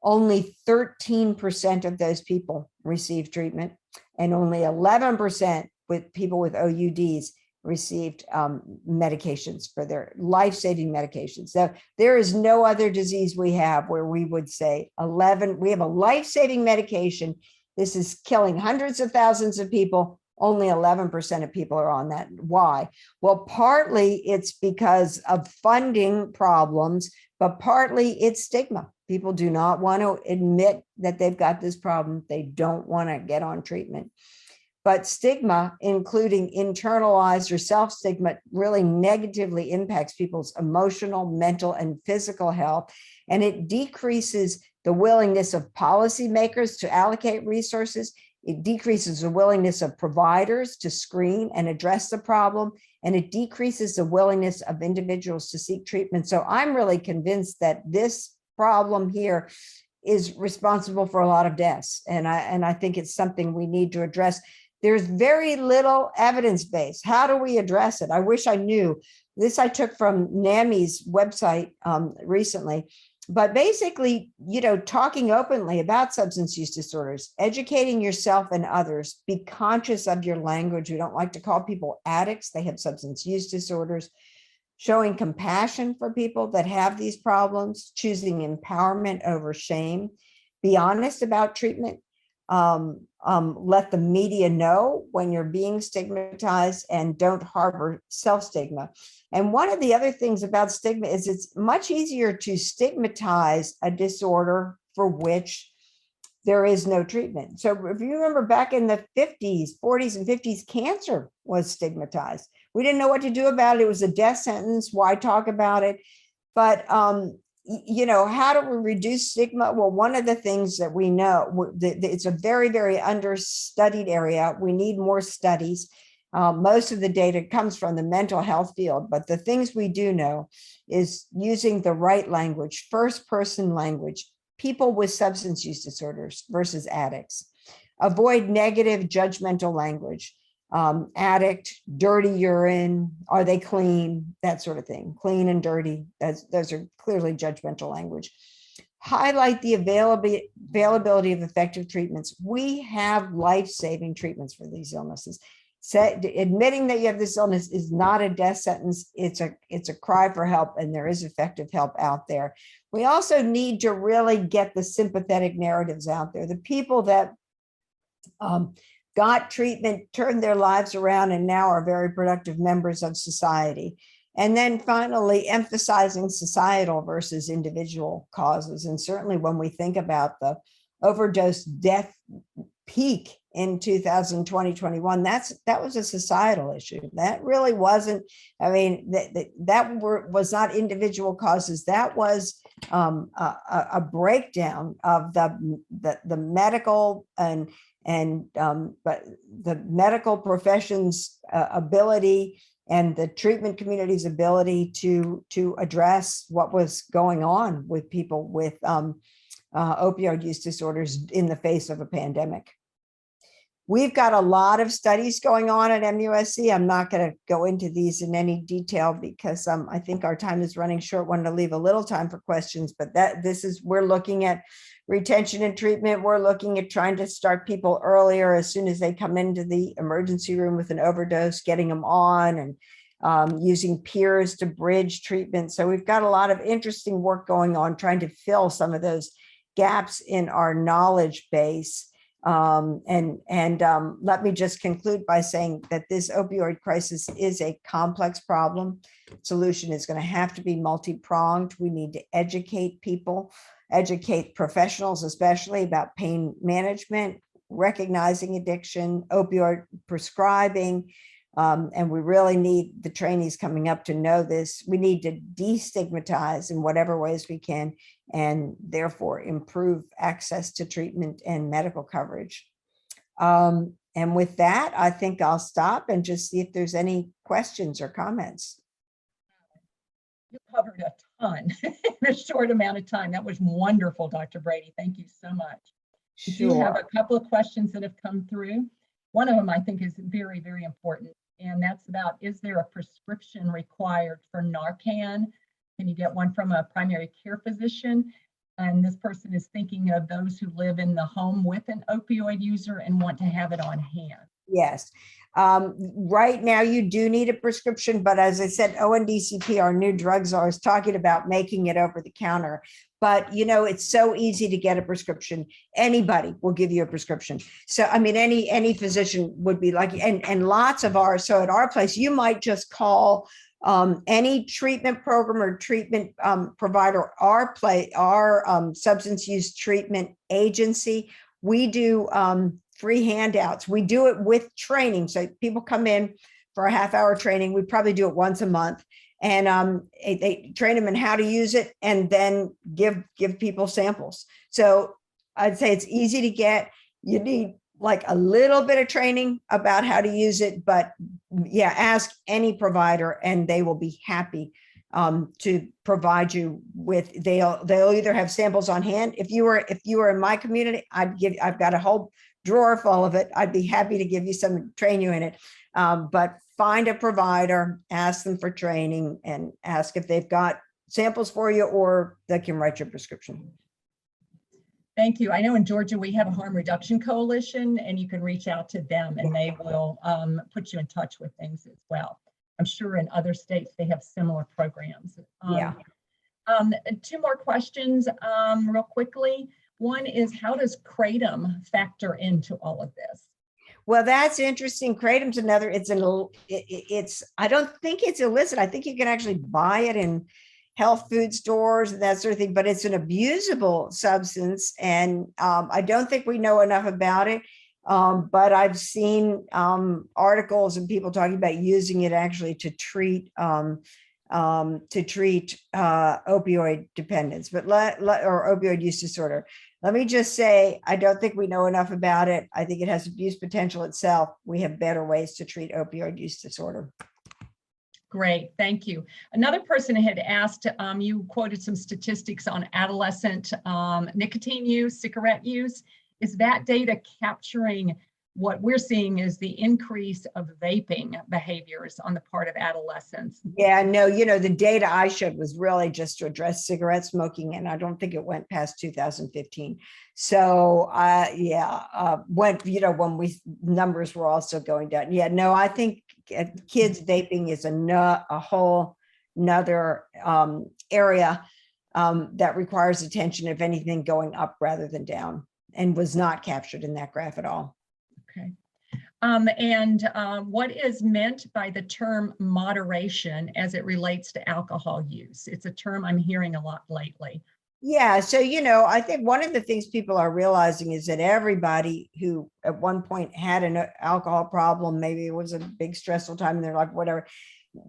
Only 13% of those people received treatment, and only 11% with people with OUDs received medications for their life-saving medications. So there is no other disease we have where we would say we have a life-saving medication. This is killing hundreds of thousands of people, only 11% of people are on that. Why? Well, partly it's because of funding problems, but partly it's stigma. People do not want to admit that they've got this problem. They don't want to get on treatment. But stigma, including internalized or self-stigma, really negatively impacts people's emotional, mental, and physical health. And it decreases the willingness of policymakers to allocate resources. It decreases the willingness of providers to screen and address the problem. And it decreases the willingness of individuals to seek treatment. So I'm really convinced that this problem here is responsible for a lot of deaths. And I think it's something we need to address. There's very little evidence base. How do we address it? I wish I knew. This I took from NAMI's website recently. But basically, talking openly about substance use disorders, educating yourself and others, be conscious of your language. We don't like to call people addicts. They have substance use disorders. Showing compassion for people that have these problems, choosing empowerment over shame, be honest about treatment. Let the media know when you're being stigmatized, and don't harbor self-stigma. And one of the other things about stigma is it's much easier to stigmatize a disorder for which there is no treatment. So if you remember back in the 50s, 40s and 50s, cancer was stigmatized. We didn't know what to do about it. It was a death sentence. Why talk about it? But how do we reduce stigma? Well, one of the things that we know, it's a very, very understudied area. We need more studies. Most of the data comes from the mental health field, but the things we do know is using the right language, first person language, people with substance use disorders versus addicts. Avoid negative judgmental language. Addict, dirty urine, are they clean? That sort of thing. Clean and dirty. Those are clearly judgmental language. Highlight the availability of effective treatments. We have life-saving treatments for these illnesses. Admitting that you have this illness is not a death sentence. It's a cry for help, and there is effective help out there. We also need to really get the sympathetic narratives out there. The people that got treatment, turned their lives around, and now are very productive members of society. And then finally, emphasizing societal versus individual causes. And certainly when we think about the overdose death peak in 2020-21, that was a societal issue. That really wasn't, that was not individual causes. That was a breakdown of the medical but the medical profession's ability and the treatment community's ability to address what was going on with people with opioid use disorders in the face of a pandemic. We've got a lot of studies going on at MUSC. I'm not going to go into these in any detail because I think our time is running short. Wanted to leave a little time for questions, but we're looking at retention and treatment. We're looking at trying to start people earlier as soon as they come into the emergency room with an overdose, getting them on, and using peers to bridge treatment. So we've got a lot of interesting work going on, trying to fill some of those gaps in our knowledge base. Let me just conclude by saying that this opioid crisis is a complex problem. Solution is going to have to be multi-pronged. We need to educate people, educate professionals, especially about pain management, recognizing addiction, opioid prescribing, and we really need the trainees coming up to know this. We need to destigmatize in whatever ways we can, and therefore improve access to treatment and medical coverage. And with that, I think I'll stop and just see if there's any questions or comments. You covered a ton in a short amount of time. That was wonderful, Dr. Brady. Thank you so much. We do have a couple of questions that have come through. One of them I think is very, very important. And that's about, is there a prescription required for Narcan? Can you get one from a primary care physician? And this person is thinking of those who live in the home with an opioid user and want to have it on hand. Yes. Right now you do need a prescription, but as I said, ONDCP, our new drug czar, is talking about making it over the counter. but you know, it's so easy to get a prescription. Anybody will give you a prescription. So, I mean, any physician would be like, and lots of our, so at our place, you might just call any treatment program or treatment provider, our substance use treatment agency. We do free handouts. We do it with training. So people come in for a half-hour training. We probably do it once a month. And they train them in how to use it and then give people samples. So I'd say it's easy to get. You need like a little bit of training about how to use it, but yeah, ask any provider and they will be happy to provide you with, they'll either have samples on hand. If you were in my community, I've got a whole drawer full of it. I'd be happy to give you some, train you in it. But find a provider, ask them for training, and ask if they've got samples for you or they can write your prescription. Thank you. I know in Georgia, we have a harm reduction coalition, and you can reach out to them and they will put you in touch with things as well. I'm sure in other states, they have similar programs. Yeah. Two more questions real quickly. One is, how does Kratom factor into all of this? Well, that's interesting. Kratom's another, it's I don't think it's illicit. I think you can actually buy it in health food stores and that sort of thing, but it's an abusable substance. And I don't think we know enough about it. But I've seen articles and people talking about using it actually to treat opioid dependence, or opioid use disorder. Let me just say, I don't think we know enough about it. I think it has abuse potential itself. We have better ways to treat opioid use disorder. Great, thank you. Another person had asked, you quoted some statistics on adolescent nicotine use, cigarette use. Is that data capturing what we're seeing is the increase of vaping behaviors on the part of adolescents? Yeah, no, you know, the data I showed was really just to address cigarette smoking, and I don't think it went past 2015. So, when numbers were also going down. Yeah, no, I think kids vaping is a whole nother area that requires attention, if anything, going up rather than down, and was not captured in that graph at all. Okay. What is meant by the term moderation as it relates to alcohol use? It's a term I'm hearing a lot lately. Yeah, so, you know, I think one of the things people are realizing is that everybody who at one point had an alcohol problem, maybe it was a big stressful time in their life, whatever,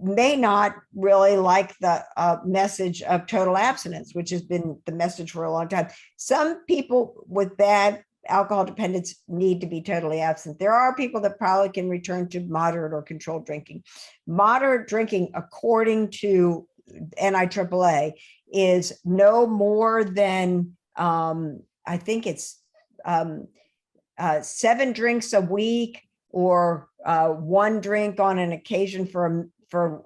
may not really like the message of total abstinence, which has been the message for a long time. Some people with bad alcohol dependence need to be totally absent. There are people that probably can return to moderate or controlled drinking. Moderate drinking, according to NIAAA, is no more than, I think it's 7 drinks a week, or 1 drink on an occasion for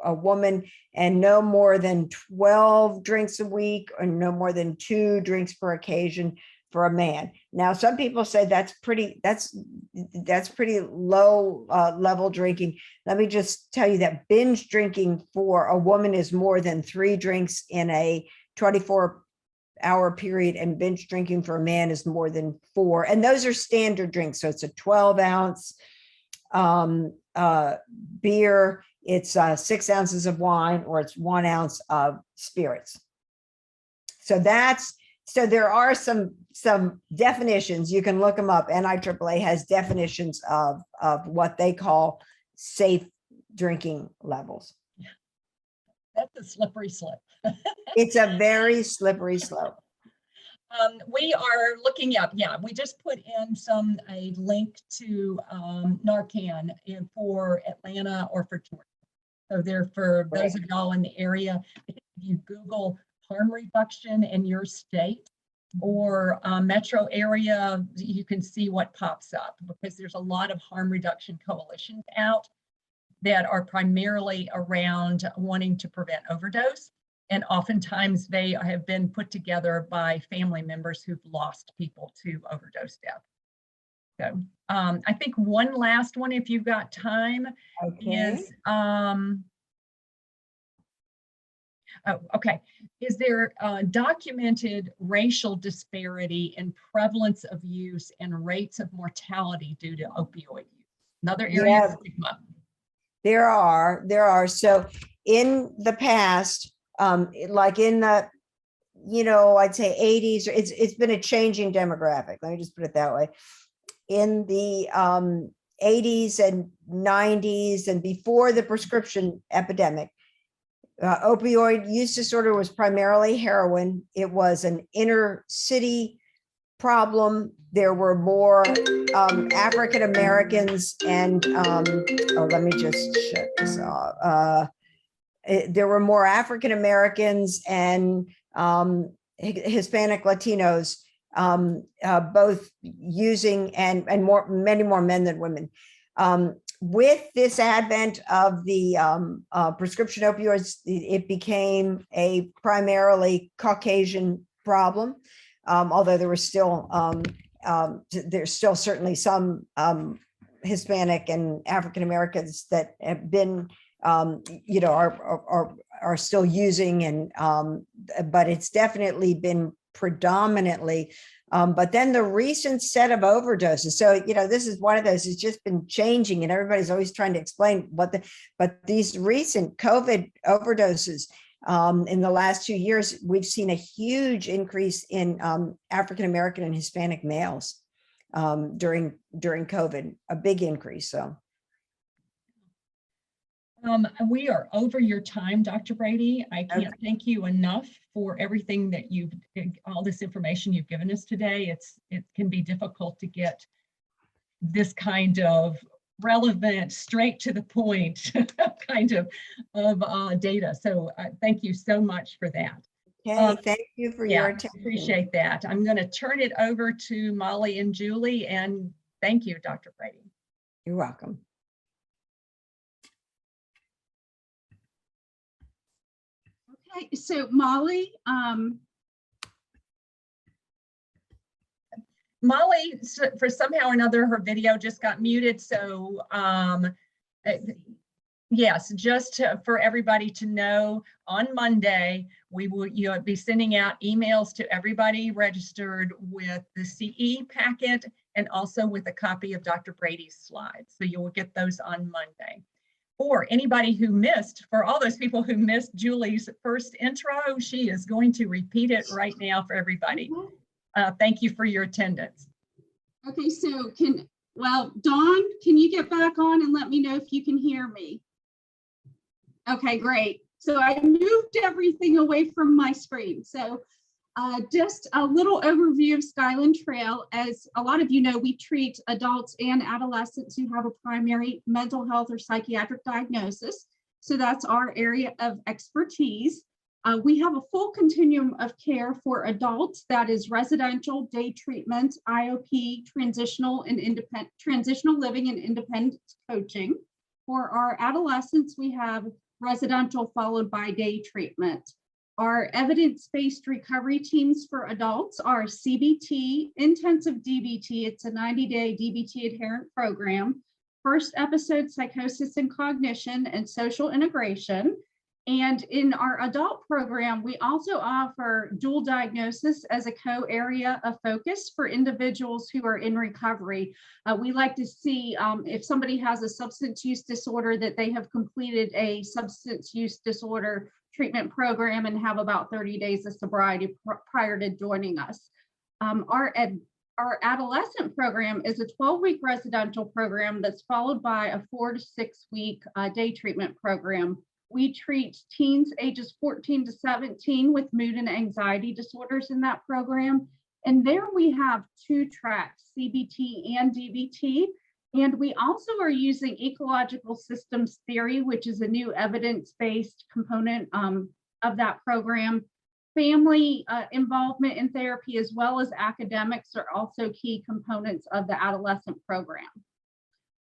a woman, and no more than 12 drinks a week, or no more than 2 drinks per occasion for a man. Now, some people say that's pretty low level drinking. Let me just tell you that binge drinking for a woman is more than 3 drinks in a 24-hour period, and binge drinking for a man is more than 4. And those are standard drinks. So it's a 12-ounce beer, it's 6 ounces of wine, or it's 1 ounce of spirits. So there are some definitions. You can look them up. NIAAA has definitions of what they call safe drinking levels. That's a slippery slope. It's a very slippery slope. We are looking up. Yeah, we just put in a link to Narcan for Atlanta or for Georgia. So there, for those of y'all in the area, if you Google harm reduction in your state or metro area, you can see what pops up, because there's a lot of harm reduction coalitions out that are primarily around wanting to prevent overdose. And oftentimes they have been put together by family members who've lost people to overdose death. So I think one last one, if you've got time, Okay. is Oh, okay. Is there documented racial disparity in prevalence of use and rates of mortality due to opioid use? Another area Yeah. of stigma. There are. So in the past, like in the, I'd say 80s, it's been a changing demographic. Let me just put it that way. In the 80s and 90s and before the prescription epidemic, opioid use disorder was primarily heroin. It was an inner city problem. There were more African Americans and let me just shut this off. There were more African Americans and Hispanic Latinos, both using and many more men than women. With this advent of the prescription opioids, it became a primarily Caucasian problem. Although there was still there's still certainly some Hispanic and African Americans that have been are still using, and but it's definitely been predominantly. But then the recent set of overdoses. So this is one of those. It's just been changing, and everybody's always trying to explain but these recent COVID overdoses. In the last 2 years, we've seen a huge increase in African American and Hispanic males during COVID, a big increase. So we are over your time, Dr. Brady. I can't thank you enough for everything that all this information you've given us today. It can be difficult to get this kind of relevant, straight to the point kind of data. So thank you so much for that. okay, thank you for your attention. Appreciate that. I'm going to turn it over to Molly and Julie, and thank you, Dr. Brady. You're welcome. Okay, so Molly, Molly, for somehow or another, her video just got muted. So yes, just for everybody to know, on Monday, we will be sending out emails to everybody registered with the CE packet and also with a copy of Dr. Brady's slides. So you will get those on Monday. For anybody who missed, for all those people who missed Julie's first intro, she is going to repeat it right now for everybody. Thank you for your attendance. okay, so Dawn, can you get back on and let me know if you can hear me? Okay, great. So I moved everything away from my screen. So just a little overview of Skyland Trail. As a lot of you know, we treat adults and adolescents who have a primary mental health or psychiatric diagnosis. So that's our area of expertise. We have a full continuum of care for adults, that is residential, day treatment, IOP, transitional living and independent coaching. For our adolescents, we have residential followed by day treatment. Our evidence-based recovery teams for adults are CBT, intensive DBT, it's a 90-day DBT adherent program, first episode psychosis and cognition and social integration. And in our adult program, we also offer dual diagnosis as a co-area of focus for individuals who are in recovery. We like to see if somebody has a substance use disorder, that they have completed a substance use disorder treatment program and have about 30 days of sobriety prior to joining us. Our adolescent program is a 12-week residential program that's followed by a 4 to 6 week day treatment program. We treat teens ages 14 to 17 with mood and anxiety disorders in that program. And there we have 2 tracks, CBT and DBT. And we also are using ecological systems theory, which is a new evidence-based component of that program. Family involvement in therapy, as well as academics, are also key components of the adolescent program.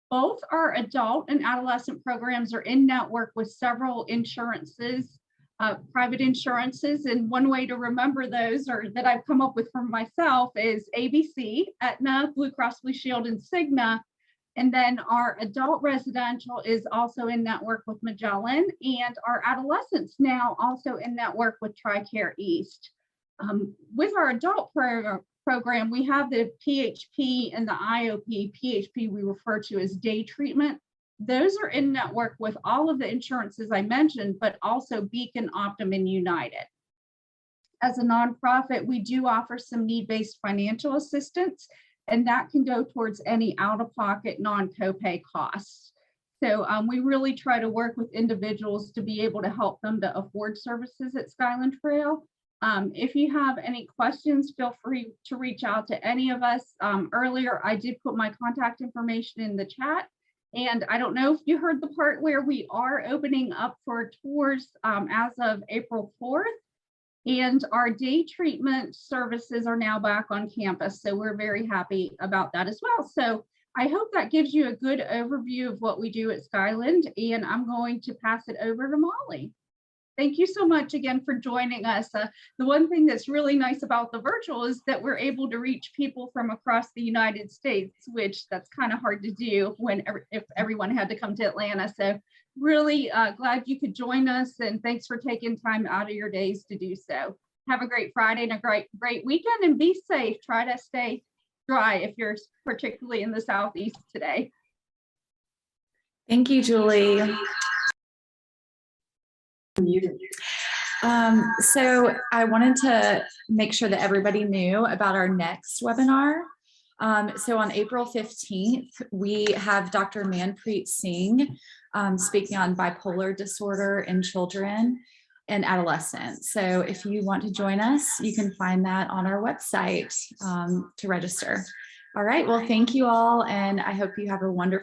Both our adult and adolescent programs are in network with several insurances, private insurances. And one way to remember those, or that I've come up with for myself, is ABC, Aetna, Blue Cross Blue Shield, and Stigma. And then our adult residential is also in network with Magellan, and our adolescents now also in network with TRICARE East. With our adult program, we have the PHP and the IOP. PHP we refer to as day treatment. Those are in network with all of the insurances I mentioned, but also Beacon, Optum, and United. As a nonprofit, we do offer some need-based financial assistance, and that can go towards any out-of-pocket non-copay costs. So we really try to work with individuals to be able to help them to afford services at Skyland Trail. If you have any questions, feel free to reach out to any of us. Earlier, I did put my contact information in the chat. And I don't know if you heard the part where we are opening up for tours as of April 4th. And our day treatment services are now back on campus. So we're very happy about that as well. So I hope that gives you a good overview of what we do at Skyland. And I'm going to pass it over to Molly. Thank you so much again for joining us. The one thing that's really nice about the virtual is that we're able to reach people from across the United States, which that's kind of hard to do if everyone had to come to Atlanta. So really glad you could join us, and thanks for taking time out of your days to do so. Have a great Friday and a great weekend, and be safe. Try to stay dry if you're particularly in the Southeast today. Thank you, Julie. So I wanted to make sure that everybody knew about our next webinar. So on April 15th, we have Dr. Manpreet Singh speaking on bipolar disorder in children and adolescents. So if you want to join us, you can find that on our website to register. All right, well, thank you all, and I hope you have a wonderful